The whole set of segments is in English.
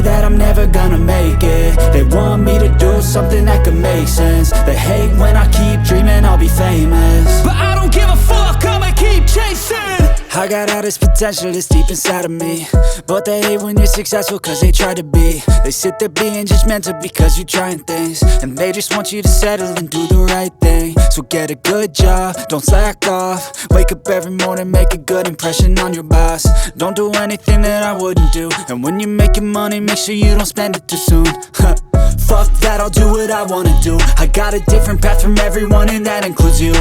that I'm never gonna make it. They want me to do something that could make sense. They hate when I keep dreaming I'll be famous, but I don't give a fuck, I'ma keep chasing. I got all this potential that's deep inside of me, but they hate when you're successful cause they try to be. They sit there being judgmental because you're trying things, and they just want you to settle and do the right thing. So get a good job, don't slack off. Wake up every morning, make a good impression on your boss. Don't do anything that I wouldn't do, and when you're making money, make sure you don't spend it too soon. Fuck that, I'll do what I wanna do. I got a different path from everyone, and that includes you.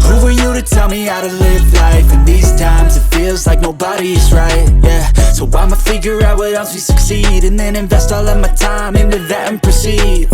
Who are you to tell me how to live life? In these times it feels like nobody's right, yeah. So I'ma figure out what else we succeed, and then invest all of my time into that and proceed.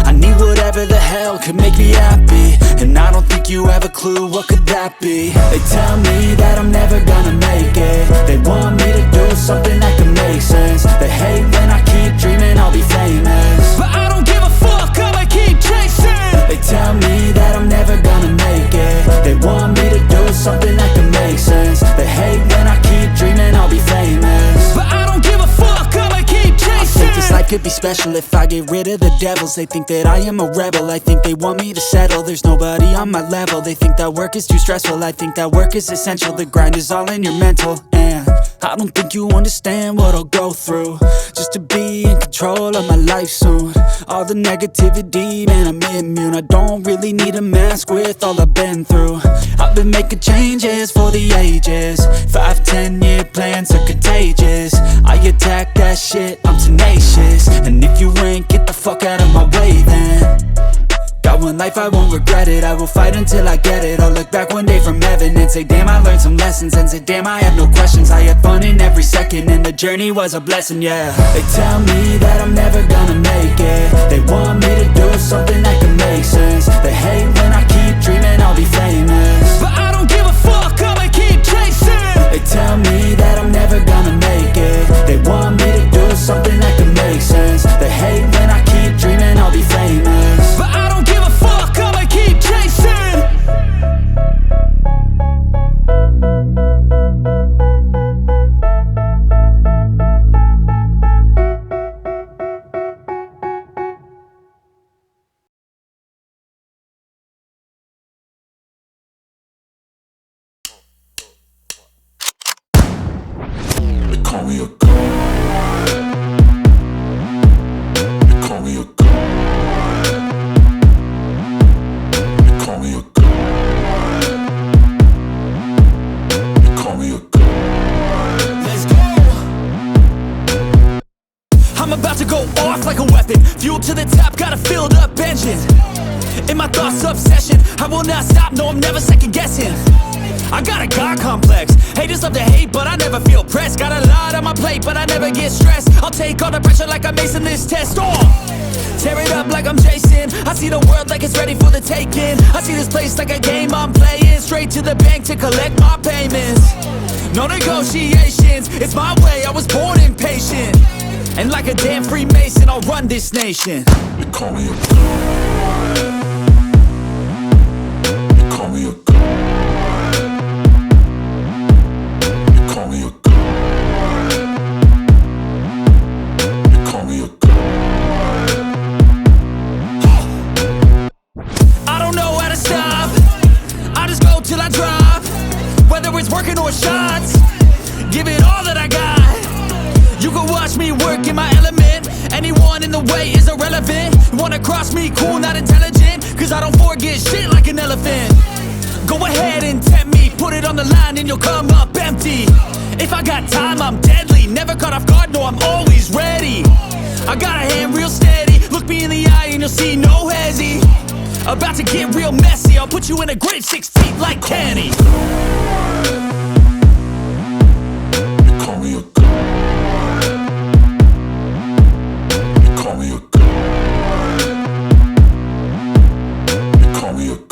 I need whatever the hell could make me happy, and I don't think you have a clue what could that be. They tell me that I'm never gonna make it. They want me to do something that can make sense. They hate when I keep dreaming I'll be famous, but I don't give a fuck, I'ma keep chasing. They tell me that I'm never gonna make it. They want me to do something that can make sense. They hate when I keep dreaming I'll be famous, but I don't give a fuck, I'ma keep chasing. I think this life could be special if I get rid of the devils. They think that I am a rebel, I think they want me to settle. There's nobody on my level, they think that work is too stressful. I think that work is essential, the grind is all in your mental. And I don't think you understand what I'll go through just to be in control of my life soon. All the negativity, man, I'm immune. I don't really need a mask with all I've been through. I've been making changes for the ages. 5-10 year plans are contagious. I attack that shit, I'm tenacious. And if you ain't, get the fuck out of my way then. Got one life, I won't regret it. I will fight until I get it. I'll look back one day from heaven and say, damn, I learned some lessons. And say, damn, I have no questions. I had fun in every second, and the journey was a blessing, yeah. They tell me that I'm never gonna make it. They want me to do something that can make sense. They hate when I keep dreaming I'll be famous, but I don't give a fuck, I'ma keep chasing. They tell me that I'm never gonna make it. They want me to do something that can make sense. They hate when I keep dreaming I'll be famous, but I don't give a fuck, I'ma keep chasing. They call me a god. They call me a god. They call me a god. They call me a god. Let's go. I'm about to go off like a weapon. Fuel to the top, got a filled up engine. In my thoughts, obsession, I will not stop, no, I'm never second guessing. I got a God complex. Haters love to hate, but I never feel pressed. Got a lot on my plate, but I never get stressed. I'll take all the pressure like I'm acing this test. Tear it up like I'm Jason. I see the world like it's ready for the taking. I see this place like a game I'm playing. Straight to the bank to collect my payments. No negotiations, it's my way, I was born impatient. And like a damn Freemason, I'll run this nation. They call me a god. They call me a god. They call me a god. They call me a god. I don't know how to stop, I just go till I drop. Whether it's working or shots, give it all that I got. You can watch me work in my element. Anyone in the way is irrelevant. You wanna cross me, cool, not intelligent, cause I don't forget shit like an elephant. Go ahead and tempt me, put it on the line and you'll come up empty. If I got time, I'm deadly. Never caught off guard, no, I'm always ready. I got a hand real steady. Look me in the eye and you'll see no hezzy. About to get real messy. I'll put you in a grave 6 feet like Kenny. They call me a god. They call me a god. They call me a god.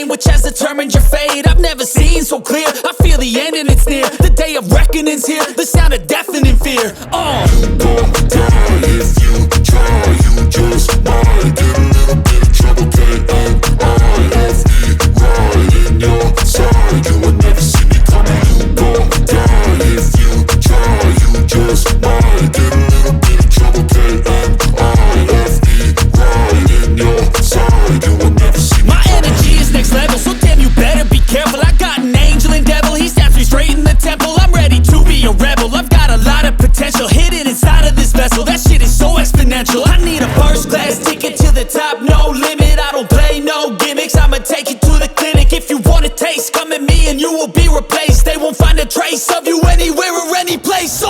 pain which has determined your fate. I've never seen so clear, I feel the end and it's near. The day of reckoning's here, the sound of deafening fear. You gon' die if you try. You just might get a little bit of trouble, K-N-I-F-E, right in your side. You will never see me coming. You gon' die if you try. You just might get a little bit of trouble, K-N-I-F-E, right in your side. You will never see me My energy is next level, so damn you better be careful. I got an angel and devil, he snaps me straight in the temple. I'm ready to be a rebel, I've got a lot of potential hidden inside of this vessel. That shit is so exponential. I need a first class ticket to the top, no limit. I don't play no gimmicks, I'ma take you to the clinic. If you want a taste, come at me and you will be replaced. They won't find a trace of you anywhere or any place.